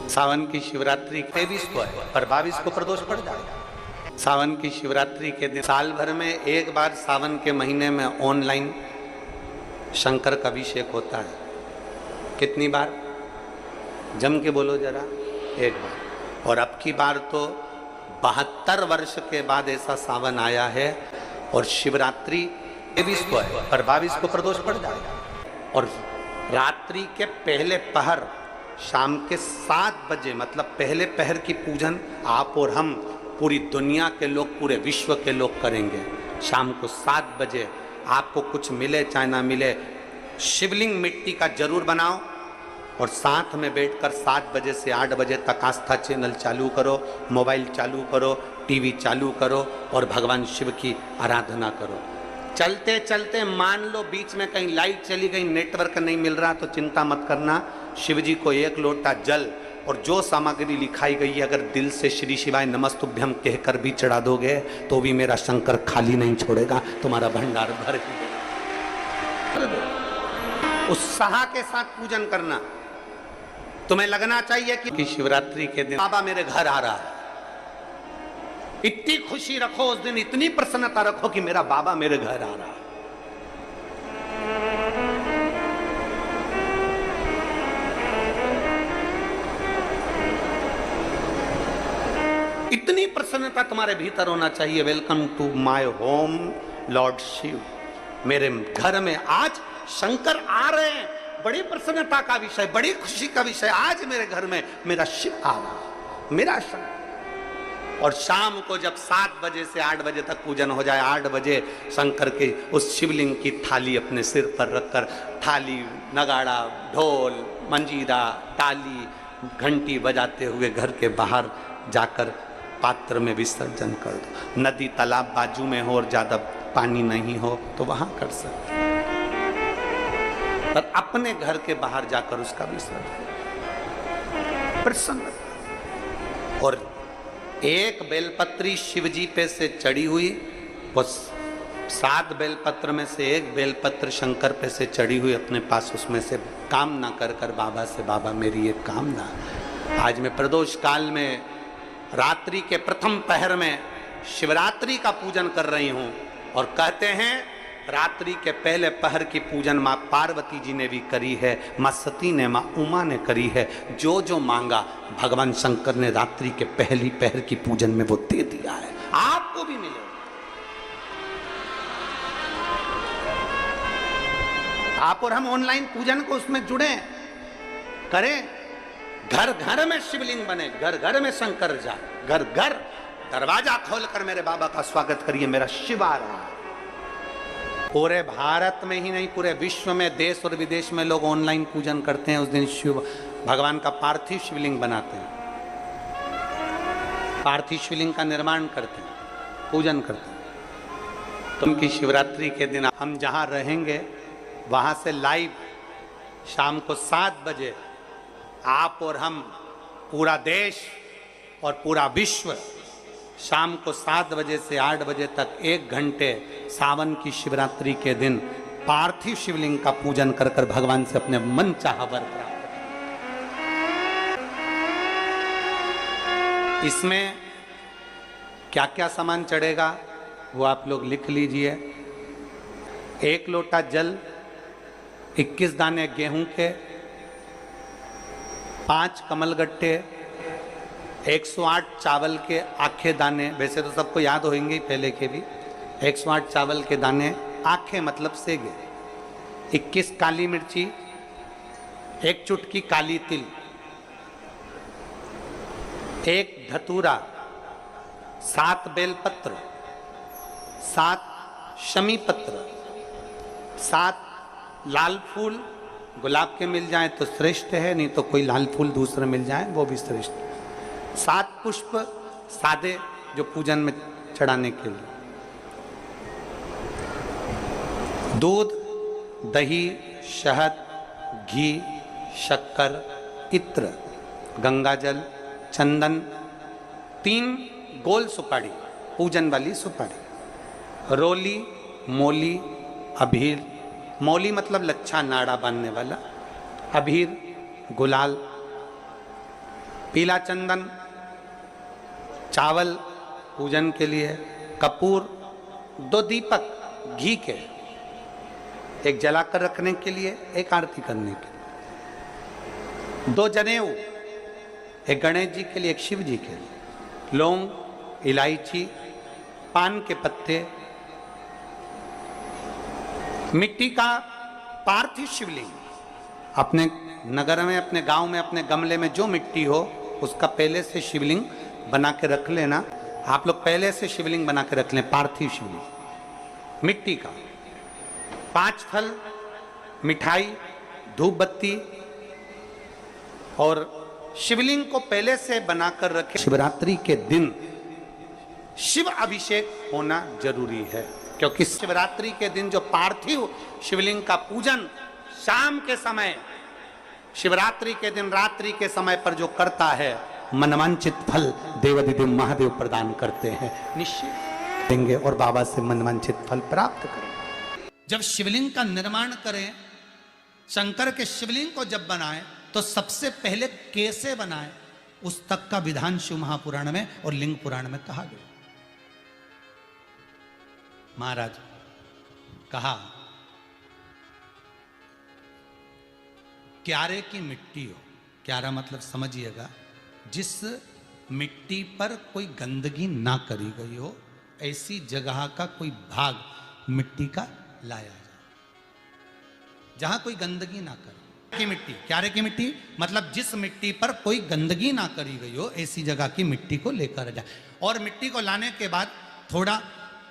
सावन की शिवरात्रि 23 को है और 22 को प्रदोष पड़ जाएगा। सावन की शिवरात्रि के दिन साल भर में एक बार सावन के महीने में ऑनलाइन शंकर का अभिषेक होता है। कितनी बार? जम के बोलो जरा। एक बार। और अब की बार तो 72 वर्ष के बाद ऐसा सावन आया है और शिवरात्रि 23 को है और 22 को प्रदोष पड़ जाएगा। और रात्रि के पहले पहर शाम के 7 बजे मतलब पहले पहर की पूजन आप और हम पूरी दुनिया के लोग, पूरे विश्व के लोग करेंगे। शाम को 7 बजे आपको कुछ मिले चाहे ना मिले, शिवलिंग मिट्टी का जरूर बनाओ और साथ में बैठकर 7 बजे से 8 बजे तक आस्था चैनल चालू करो, मोबाइल चालू करो, टीवी चालू करो और भगवान शिव की आराधना करो। चलते चलते मान लो बीच में कहीं लाइट चली गई, नेटवर्क नहीं मिल रहा, तो चिंता मत करना। शिव जी को 1 लोटा जल और जो सामग्री लिखाई गई है अगर दिल से श्री शिवाय नमस्तुभ्यम कहकर भी चढ़ा दोगे तो भी मेरा शंकर खाली नहीं छोड़ेगा, तुम्हारा भंडार भर ही। उत्साह के साथ पूजन करना। तुम्हें लगना चाहिए कि शिवरात्रि के दिन बाबा मेरे घर आ रहा है। इतनी खुशी रखो उस दिन, इतनी प्रसन्नता रखो कि मेरा बाबा मेरे घर आ रहा है। इतनी प्रसन्नता तुम्हारे भीतर होना चाहिए। Welcome to my home lord Shiv. मेरे घर में आज शंकर आ रहे हैं। बड़ी प्रसन्नता का विषय, बड़ी खुशी का विषय। आज मेरे घर में मेरा शिव आ रहा है, मेरा शंकर। और शाम को जब 7 बजे से 8 बजे तक पूजन हो जाए, 8 बजे शंकर के उस शिवलिंग की थाली अपने सिर पर रखकर, थाली, नगाड़ा, ढोल, मंजीरा, ताली, घंटी बजाते हुए घर के बाहर जाकर पात्र में विसर्जन कर दो। नदी तालाब बाजू में हो और ज्यादा पानी नहीं हो तो वहां कर सकते, पर अपने घर के बाहर जाकर उसका विसर्जन प्रसन्न। और एक बेलपत्री शिवजी पे से चढ़ी हुई, वो 7 बेलपत्र में से एक बेलपत्र शंकर पे से चढ़ी हुई अपने पास, उसमें से कामना कर कर बाबा से, बाबा मेरी एक कामना, आज मैं प्रदोष काल में रात्रि के प्रथम पहर में शिवरात्रि का पूजन कर रही हूं। और कहते हैं रात्रि के पहले पहर की पूजन माँ पार्वती जी ने भी करी है, माँ सती ने, माँ उमा ने करी है। जो जो मांगा भगवान शंकर ने रात्रि के पहली पहर की पूजन में वो दे दिया है। आपको भी मिले। आप और हम ऑनलाइन पूजन को उसमें जुड़े करें। घर घर में शिवलिंग बने, घर घर में शंकर जाए, घर घर दरवाजा खोलकर मेरे बाबा का स्वागत करिए, मेरा शिव आ रहा है। पूरे भारत में ही नहीं, पूरे विश्व में, देश और विदेश में लोग ऑनलाइन पूजन करते हैं। उस दिन शिव भगवान का पार्थिव शिवलिंग बनाते हैं, पार्थिव शिवलिंग का निर्माण करते हैं, पूजन करते हैं। तो उनकी शिवरात्रि के दिन हम जहाँ रहेंगे वहाँ से लाइव शाम को 7 बजे आप और हम, पूरा देश और पूरा विश्व, शाम को 7 बजे से 8 बजे तक 1 घंटे सावन की शिवरात्रि के दिन पार्थिव शिवलिंग का पूजन कर कर भगवान से अपने मन चाहा वर प्राप्त करें। इसमें क्या क्या सामान चढ़ेगा वो आप लोग लिख लीजिए। 1 लोटा जल, 21 दाने गेहूं के, 5 कमलगट्टे, 108 चावल के आखे दाने, वैसे तो सबको याद होंगे ही पहले के भी। 108 चावल के दाने, आखे मतलब सेगे, 21 काली मिर्ची, 1 चुटकी काली तिल, 1 धतूरा, 7 बेलपत्र, 7 शमी पत्र, 7 लाल फूल, गुलाब के मिल जाए तो श्रेष्ठ है, नहीं तो कोई लाल फूल दूसरे मिल जाए वो भी श्रेष्ठ है। 7 पुष्प सादे जो पूजन में चढ़ाने के लिए, दूध, दही, शहद, घी, शक्कर, इत्र, गंगाजल, चंदन, 3 गोल सुपारी, पूजन वाली सुपारी, रोली, मोली, अभीर, मौली मतलब लच्छा नाड़ा बांधने वाला, अभीर, गुलाल, पीला चंदन, चावल पूजन के लिए, कपूर, 2 दीपक घी के, एक जलाकर रखने के लिए, एक आरती करने के लिए, 2 जनेऊ, एक गणेश जी के लिए, एक शिव जी के लिए, लौंग, इलायची, पान के पत्ते, मिट्टी का पार्थिव शिवलिंग। अपने नगर में, अपने गांव में, अपने गमले में जो मिट्टी हो उसका पहले से शिवलिंग बना के रख लेना। आप लोग पहले से शिवलिंग बना के रख लें, पार्थिव शिवलिंग मिट्टी का। 5 फल, मिठाई, धूप बत्ती और शिवलिंग को पहले से बनाकर रखें। शिवरात्रि के दिन शिव अभिषेक होना जरूरी है, क्योंकि शिवरात्रि के दिन जो पार्थिव शिवलिंग का पूजन शाम के समय, शिवरात्रि के दिन रात्रि के समय पर जो करता है, मनवांचित फल देवाधिदेव महादेव प्रदान करते हैं। निश्चित देंगे और बाबा से मनवांचित फल प्राप्त करें। जब शिवलिंग का निर्माण करें, शंकर के शिवलिंग को जब बनाएं, तो सबसे पहले कैसे बनाएं, उस तक का विधान शिव महापुराण में और लिंग पुराण में कहा गया। महाराज कहा, क्यारे की मिट्टी हो, क्यारा मतलब समझिएगा, जिस मिट्टी पर कोई गंदगी ना करी गई हो, ऐसी जगह का कोई भाग मिट्टी का लाया जाए, जहां कोई गंदगी ना करे। की मिट्टी, क्यारे की मिट्टी मतलब जिस मिट्टी पर कोई गंदगी ना करी गई हो, ऐसी जगह की मिट्टी को लेकर जाए। और मिट्टी को लाने के बाद थोड़ा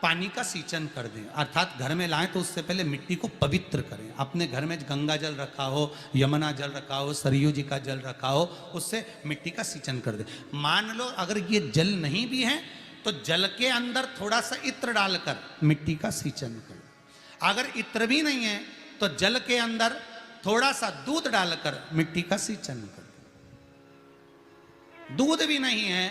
पानी का सींचन कर दें, अर्थात घर में लाएं तो उससे पहले मिट्टी को पवित्र करें। अपने घर में गंगा जल रखा हो, यमुना जल रखा हो, सरयू जी का जल रखा हो, उससे मिट्टी का सींचन कर दें। मान लो अगर ये जल नहीं भी है तो जल के अंदर थोड़ा सा इत्र डालकर मिट्टी का सींचन करें। अगर इत्र भी नहीं है तो जल के अंदर थोड़ा सा दूध डालकर मिट्टी का सींचन करें। दूध भी नहीं है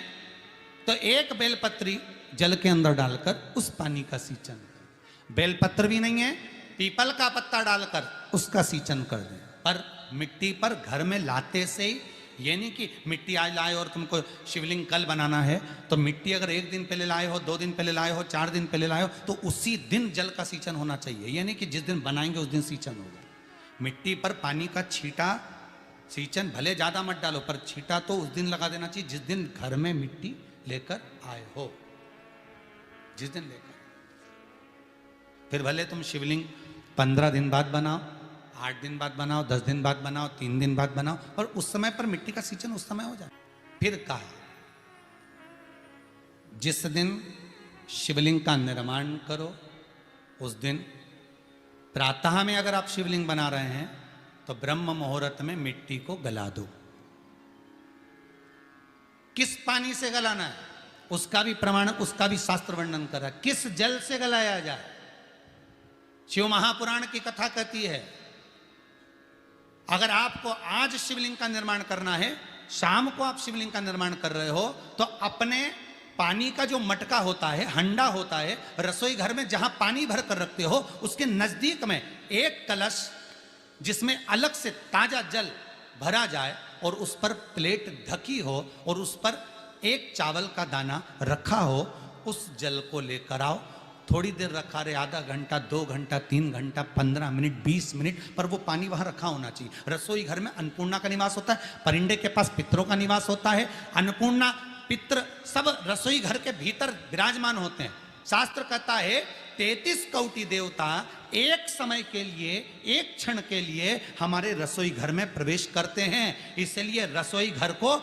तो एक बेलपत्री जल के अंदर डालकर उस पानी का सींचन करें। बेलपत्र भी नहीं है, पीपल का पत्ता डालकर उसका सींचन कर दें। पर मिट्टी पर घर में लाते से ही, ये नहीं कि मिट्टी आज लाए और तुमको शिवलिंग कल बनाना है, तो मिट्टी अगर 1 दिन पहले लाए हो, 2 दिन पहले लाए हो, 4 दिन पहले लाए हो, तो उसी दिन जल का सींचन होना चाहिए। ये नहीं कि जिस दिन बनाएंगे उस दिन सींचन होगा। मिट्टी पर पानी का छींटा, सींचन भले ज्यादा मत डालो, पर छींटा तो उस दिन लगा देना चाहिए जिस दिन घर में मिट्टी लेकर आए हो, जिस दिन लेकर। फिर भले तुम शिवलिंग 15 दिन बाद बनाओ, 8 दिन बाद बनाओ, 10 दिन बाद बनाओ, 3 दिन बाद बनाओ, और उस समय पर मिट्टी का सींचन उस समय हो जाए। फिर कहा, जिस दिन शिवलिंग का निर्माण करो उस दिन प्रातः में अगर आप शिवलिंग बना रहे हैं तो ब्रह्म मुहूर्त में मिट्टी को गला दो। किस पानी से गलाना है उसका भी प्रमाण, उसका भी शास्त्र वर्णन करा। किस जल से गलाया जाए, शिव महापुराण की कथा कहती है। अगर आपको आज शिवलिंग का निर्माण करना है, शाम को आप शिवलिंग का निर्माण कर रहे हो, तो अपने पानी का जो मटका होता है, हंडा होता है, रसोई घर में जहां पानी भर कर रखते हो, उसके नजदीक में एक कलश जिसमें अलग से ताजा जल भरा जाए और उस पर प्लेट ढकी हो और उस पर एक चावल का दाना रखा हो, उस जल को लेकर आओ। थोड़ी देर रखा रहे, आधा घंटा, 2 घंटा, 3 घंटा, 15 मिनट, 20 मिनट, पर वो पानी वहां रखा होना चाहिए। रसोई घर में अन्नपूर्णा का निवास होता है, परिंदे के पास पितरों का निवास होता है। अन्नपूर्णा, पित्र सब रसोई घर के भीतर विराजमान होते हैं। शास्त्र कहता है 33 कोटि देवता एक समय के लिए, एक क्षण के लिए हमारे रसोई घर में प्रवेश करते हैं। इसलिए रसोई घर को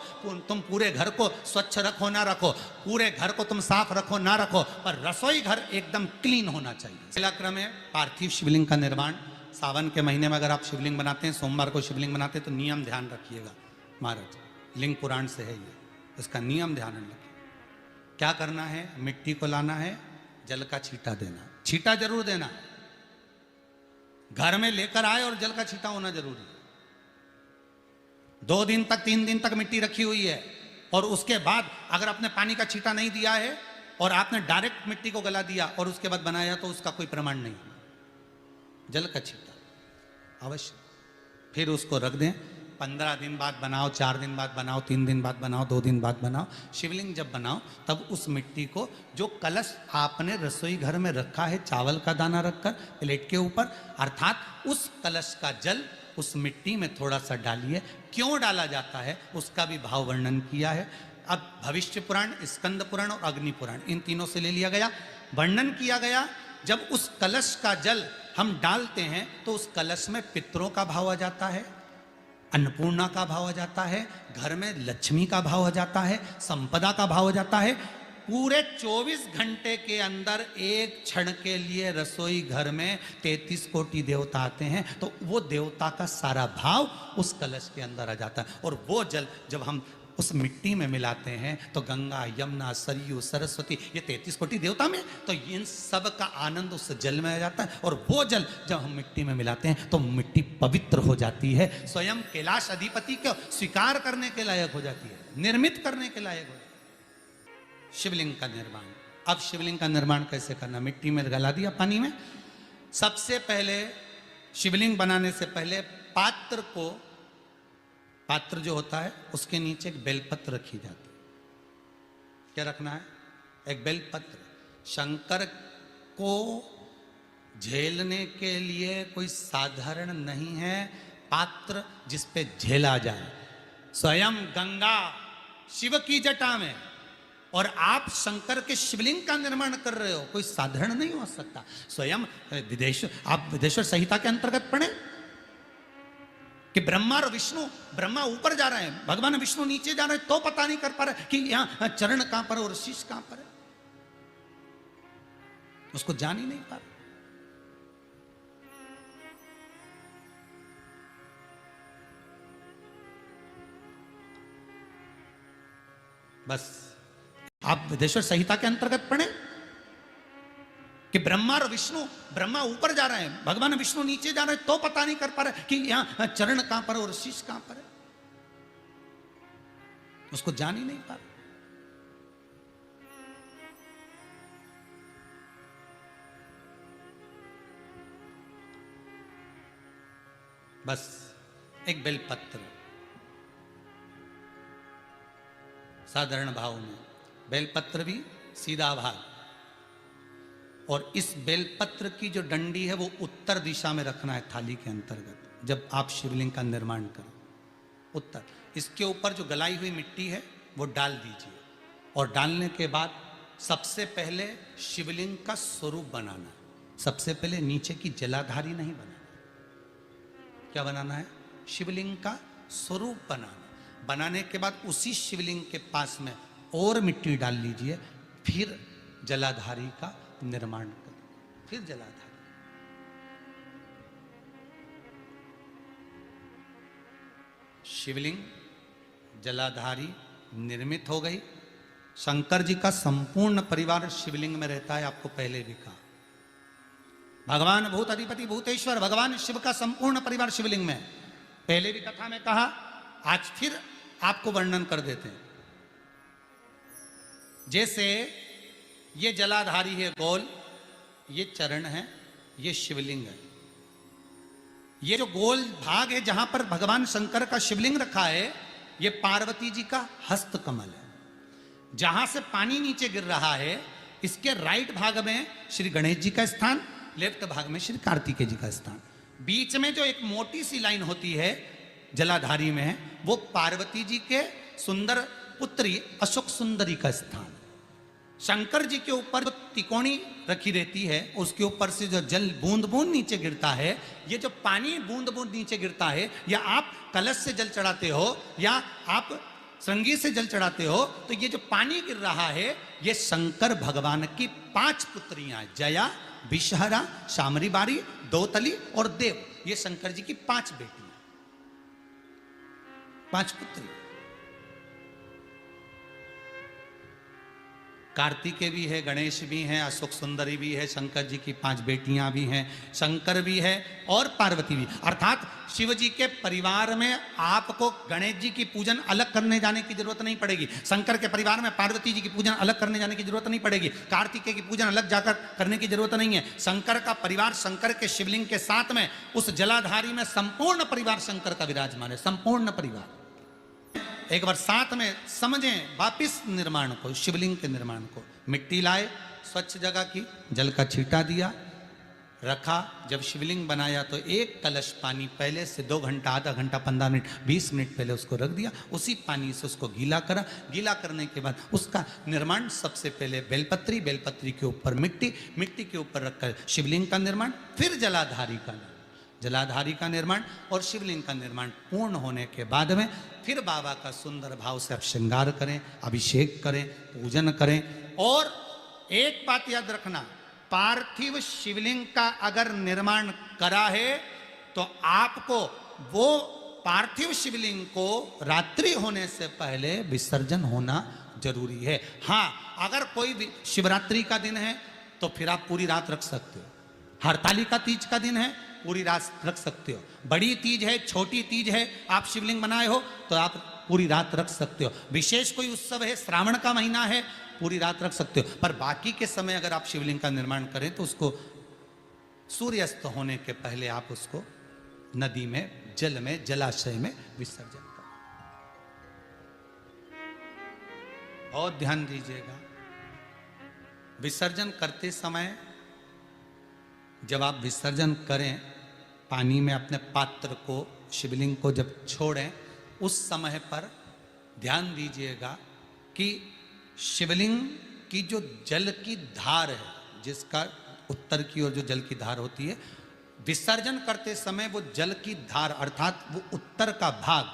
तुम पूरे घर को स्वच्छ रखो ना रखो, पूरे घर को तुम साफ रखो ना रखो, पर रसोई घर एकदम क्लीन होना चाहिए। पहला क्रम है पार्थिव शिवलिंग का निर्माण। सावन के महीने में अगर आप शिवलिंग बनाते हैं, सोमवार को शिवलिंग बनाते हैं, तो नियम ध्यान रखिएगा महाराज, लिंग पुराण से है ये, इसका नियम ध्यान रखिए। क्या करना है, मिट्टी को लाना है, जल का छींटा देना, छींटा जरूर देना। घर में लेकर आए और जल का छींटा होना जरूरी है। 2 दिन तक, 3 दिन तक मिट्टी रखी हुई है और उसके बाद अगर आपने पानी का छींटा नहीं दिया है और आपने डायरेक्ट मिट्टी को गला दिया और उसके बाद बनाया, तो उसका कोई प्रमाण नहीं है। जल का छींटा अवश्य। फिर उसको रख दें, 15 दिन बाद बनाओ, 4 दिन बाद बनाओ, 3 दिन बाद बनाओ, 2 दिन बाद बनाओ, शिवलिंग जब बनाओ तब उस मिट्टी को, जो कलश आपने रसोई घर में रखा है चावल का दाना रखकर प्लेट के ऊपर, अर्थात उस कलश का जल उस मिट्टी में थोड़ा सा डालिए। क्यों डाला जाता है उसका भी भाव वर्णन किया है। अब भविष्य पुराण, स्कंद पुराण और अग्नि पुराण, इन तीनों से ले लिया गया। वर्णन किया गया जब उस कलश का जल हम डालते हैं तो उस कलश में पितरों का भाव आ जाता है, अन्नपूर्णा का भाव आ जाता है, घर में लक्ष्मी का भाव आ जाता है, संपदा का भाव आ जाता है। पूरे 24 घंटे के अंदर एक क्षण के लिए रसोई घर में 33 कोटि देवता आते हैं, तो वो देवता का सारा भाव उस कलश के अंदर आ जाता है। और वो जल जब हम उस मिट्टी में मिलाते हैं तो गंगा, यमुना, सरयू, सरस्वती, ये 33 कोटि देवता में, तो इन सब का आनंद उस जल में आ जाता है। और वो जल जब हम मिट्टी में मिलाते हैं तो मिट्टी पवित्र हो जाती है, स्वयं कैलाश अधिपति को स्वीकार करने के लायक हो जाती है, निर्मित करने के लायक हो जाती है। शिवलिंग का निर्माण। अब शिवलिंग का निर्माण कैसे करना? मिट्टी में गला दिया पानी में। सबसे पहले शिवलिंग बनाने से पहले पात्र जो होता है उसके नीचे एक बेलपत्र रखी जाती है। क्या रखना है? एक बेलपत्र। शंकर को झेलने के लिए कोई साधारण नहीं है पात्र जिस पे झेला जाए। स्वयं गंगा शिव की जटा में, और आप शंकर के शिवलिंग का निर्माण कर रहे हो, कोई साधारण नहीं हो सकता। स्वयं आप विदेश्वर संहिता के अंतर्गत पढ़े कि ब्रह्मा और विष्णु, ब्रह्मा ऊपर जा रहे हैं, भगवान विष्णु नीचे जा रहे हैं, तो पता नहीं कर पा रहे कि यहां चरण कहां पर और शीश कहां पर है, उसको जान ही नहीं पा रहे। बस आप विदेश्वर संहिता के अंतर्गत पढ़े कि ब्रह्मा और विष्णु, ब्रह्मा ऊपर जा रहे हैं, भगवान विष्णु नीचे जा रहे हैं, तो पता नहीं कर पा रहे कि यहां चरण कहां पर और शीश कहां पर है, उसको जान ही नहीं पा रहे। बस एक बेलपत्र, साधारण भाव में बेलपत्र भी सीधा भाग, और इस बेलपत्र की जो डंडी है वो उत्तर दिशा में रखना है थाली के अंतर्गत। जब आप शिवलिंग का निर्माण करें उत्तर, इसके ऊपर जो गलाई हुई मिट्टी है वो डाल दीजिए, और डालने के बाद सबसे पहले शिवलिंग का स्वरूप बनाना है। सबसे पहले नीचे की जलाधारी नहीं बनाना, क्या बनाना है? शिवलिंग का स्वरूप बनाना। बनाने के बाद उसी शिवलिंग के पास में और मिट्टी डाल लीजिए, फिर जलाधारी का निर्माण करें, फिर जलाधारी। शिवलिंग जलाधारी निर्मित हो गई। शंकर जी का संपूर्ण परिवार शिवलिंग में रहता है, आपको पहले भी कहा। भगवान भूत अधिपति भूतेश्वर, भगवान शिव का संपूर्ण परिवार शिवलिंग में, पहले भी कथा में कहा, आज फिर आपको वर्णन कर देते हैं। जैसे ये जलाधारी है गोल, ये चरण है, ये शिवलिंग है। ये जो गोल भाग है जहां पर भगवान शंकर का शिवलिंग रखा है, ये पार्वती जी का हस्त कमल है। जहां से पानी नीचे गिर रहा है, इसके राइट भाग में श्री गणेश जी का स्थान, लेफ्ट भाग में श्री कार्तिकेय जी का स्थान। बीच में जो एक मोटी सी लाइन होती है जलाधारी में, वो पार्वती जी के सुंदर पुत्री अशोक सुंदरी का स्थान। शंकर जी के ऊपर जो तिकोनी रखी रहती है, उसके ऊपर से जो जल बूंद बूंद नीचे गिरता है, ये जो पानी बूंद बूंद नीचे गिरता है, या आप कलश से जल चढ़ाते हो या आप श्रृंगी से जल चढ़ाते हो, तो ये जो पानी गिर रहा है, ये शंकर भगवान की 5 पुत्रियां, जया, विषहरा, शामरी बारी, दोतली और देव, ये शंकर जी की 5 बेटियां, 5 पुत्री। कार्तिकेय भी है, गणेश भी हैं, अशोक सुंदरी भी है, शंकर जी की 5 बेटियां भी हैं, शंकर भी है और पार्वती भी। अर्थात शिव जी के परिवार में आपको गणेश जी की पूजन अलग करने जाने की जरूरत नहीं पड़ेगी, शंकर के परिवार में पार्वती जी की पूजन अलग करने जाने की जरूरत नहीं पड़ेगी, कार्तिकेय की पूजन अलग जाकर करने की जरूरत नहीं है। शंकर का परिवार शंकर के शिवलिंग के साथ में उस जलाधारी में संपूर्ण परिवार शंकर का विराजमान है, संपूर्ण परिवार। एक बार साथ में समझें वापिस निर्माण को, शिवलिंग के निर्माण को। मिट्टी लाए, स्वच्छ जगह की, जल का छींटा दिया, रखा। जब शिवलिंग बनाया तो एक कलश पानी पहले से 2 घंटा, आधा घंटा, 15 मिनट, 20 मिनट पहले उसको रख दिया। उसी पानी से उसको गीला करा। गीला करने के बाद उसका निर्माण सबसे पहले बेलपत्री, बेलपत्री के ऊपर मिट्टी, मिट्टी के ऊपर रखकर शिवलिंग का निर्माण, फिर जलाधारी का निर्माण, जलाधारी का निर्माण और शिवलिंग का निर्माण पूर्ण होने के बाद में फिर बाबा का सुंदर भाव से आप श्रृंगार करें, अभिषेक करें, पूजन करें। और एक बात याद रखना, पार्थिव शिवलिंग का अगर निर्माण करा है तो आपको वो पार्थिव शिवलिंग को रात्रि होने से पहले विसर्जन होना जरूरी है। हाँ, अगर कोई भी शिवरात्रि का दिन है तो फिर आप पूरी रात रख सकते हो, हरतालिका तीज का दिन है पूरी रात रख सकते हो, बड़ी तीज है, छोटी तीज है, आप शिवलिंग बनाए हो तो आप पूरी रात रख सकते हो, विशेष कोई उत्सव है, श्रावण का महीना है, पूरी रात रख सकते हो। पर बाकी के समय अगर आप शिवलिंग का निर्माण करें तो उसको सूर्यास्त होने के पहले आप उसको नदी में, जल में, जलाशय में विसर्जन करें। बहुत ध्यान दीजिएगा, विसर्जन करते समय जब आप विसर्जन करें, पानी में अपने पात्र को, शिवलिंग को जब छोड़ें, उस समय पर ध्यान दीजिएगा कि शिवलिंग की जो जल की धार है, जिसका उत्तर की ओर जो जल की धार होती है, विसर्जन करते समय वो जल की धार अर्थात वो उत्तर का भाग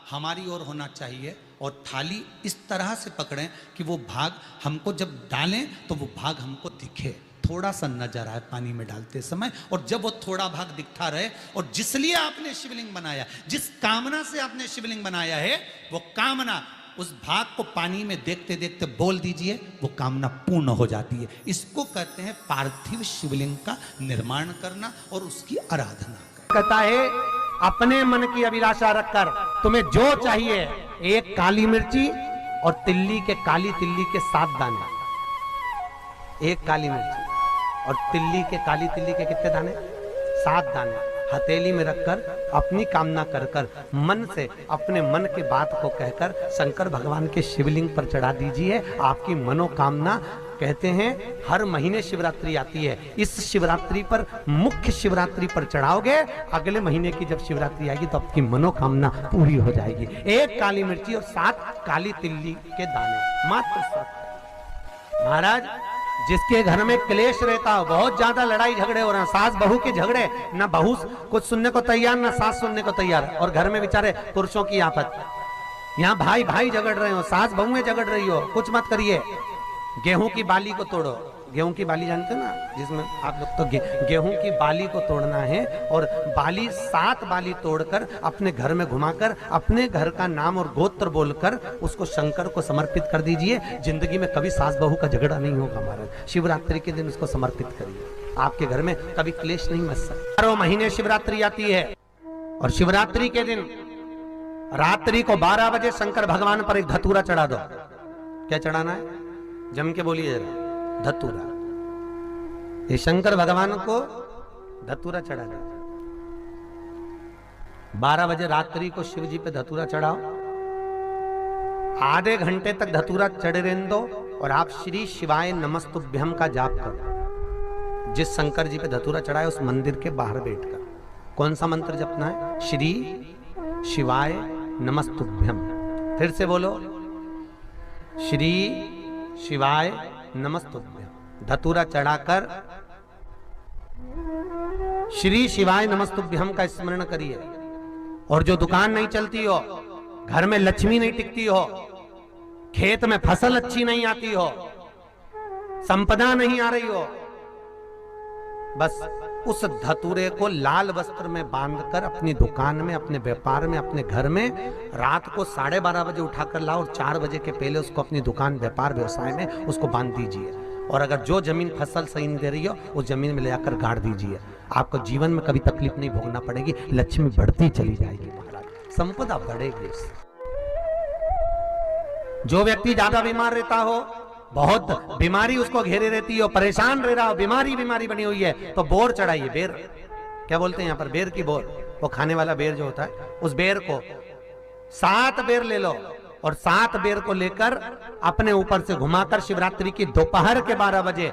हमारी ओर होना चाहिए और थाली इस तरह से पकड़ें कि वो भाग हमको जब डालें तो वो भाग हमको दिखे, थोड़ा सा नजर आए पानी में डालते समय। और जब वो थोड़ा भाग दिखता रहे और जिस लिए आपने शिवलिंग बनाया, जिस कामना से आपने शिवलिंग बनाया है, वो कामना उस भाग को पानी में देखते देखते बोल दीजिए, वो कामना पूर्ण हो जाती है। इसको कहते हैं पार्थिव शिवलिंग का निर्माण करना और उसकी आराधना करना। कहता है अपने मन की अभिलाषा रखकर तुम्हें जो चाहिए, एक काली मिर्ची और तिल्ली के, काली तिल्ली के 7 दाने, एक काली मिर्ची और तिल्ली के, काली तिल्ली के कितने दाने? 7 दाने हथेली में रखकर अपनी कामना कर कर मन से अपने मन की बात को कहकर शंकर भगवान के शिवलिंग पर चढ़ा दीजिए। आपकी मनोकामना, कहते हैं हर महीने शिवरात्रि आती है, इस शिवरात्रि पर, मुख्य शिवरात्रि पर चढ़ाओगे, अगले महीने की जब शिवरात्रि आएगी तो आपकी मनोकामना पूरी हो जाएगी। एक काली मिर्ची और 7 काली तिल्ली के दाने, मात्र 7। महाराज, जिसके घर में क्लेश रहता हो, बहुत ज्यादा लड़ाई झगड़े हो रहे हैं, सास बहू के झगड़े, ना बहू कुछ सुनने को तैयार ना सास सुनने को तैयार, और घर में बेचारे पुरुषों की आफत, यहाँ भाई भाई झगड़ रहे हो, सास बहुएं झगड़ रही हो, कुछ मत करिए। गेहूं की बाली को तोड़ो, गेहूं की बाली जानते हो ना, जिसमें आप लोग तो गेहूं की बाली को तोड़ना है और बाली 7 बाली तोड़कर अपने घर में घुमाकर अपने घर का नाम और गोत्र बोलकर उसको शंकर को समर्पित कर दीजिए। जिंदगी में कभी सास बहू का झगड़ा नहीं होगा महाराज। शिवरात्रि के दिन उसको समर्पित करिए, आपके घर में कभी क्लेश नहीं मच सकता। 12 महीने शिवरात्रि आती है और शिवरात्रि के दिन रात्रि को 12 बजे शंकर भगवान पर एक धतूरा चढ़ा दो। क्या चढ़ाना है? जम के बोलिए जरा, धतूरा। ये शंकर भगवान को धतूरा चढ़ा दो। 12 बजे रात्रि को शिव जी पे धतूरा चढ़ाओ, आधे घंटे तक धतूरा चढ़े रहने दो और आप श्री शिवाय नमस्तुभ्यम का जाप करो। जिस शंकर जी पे धतूरा चढ़ाए उस मंदिर के बाहर बैठकर कौन सा मंत्र जपना है? श्री शिवाय नमस्तुभ्यम। फिर से बोलो, श्री शिवाय नमस्तुभ्यम। धतूरा चढ़ाकर श्री शिवाय नमस्तुभ्यम का स्मरण करिए। और जो दुकान नहीं चलती हो, घर में लक्ष्मी नहीं टिकती हो, खेत में फसल अच्छी नहीं आती हो, संपदा नहीं आ रही हो, बस उस धतूरे को लाल वस्त्र में बांधकर अपनी दुकान में, अपने व्यापार में, अपने घर में रात को 12:30 बजे उठाकर लाओ और 4 बजे के पहले उसको अपनी दुकान, व्यापार, व्यवसाय में उसको बांध दीजिए। और अगर जो जमीन फसल सही नहीं दे रही हो उस जमीन में ले जाकर गाड़ दीजिए। आपको जीवन में कभी तकलीफ नहीं भोगना पड़ेगी, लक्ष्मी बढ़ती चली जाएगी महाराज, संपदा बढ़ेगी। जो व्यक्ति ज्यादा बीमार रहता हो, बहुत बीमारी उसको घेरे रहती है, परेशान रह रहा हो, बीमारी बनी हुई है, तो बोर चढ़ाइए। बेर क्या बोलते हैं यहाँ पर, बेर की बोर, वो खाने वाला बेर जो होता है, उस बेर को 7 बेर ले लो और 7 बेर को लेकर अपने ऊपर से घुमाकर शिवरात्रि की दोपहर के 12 बजे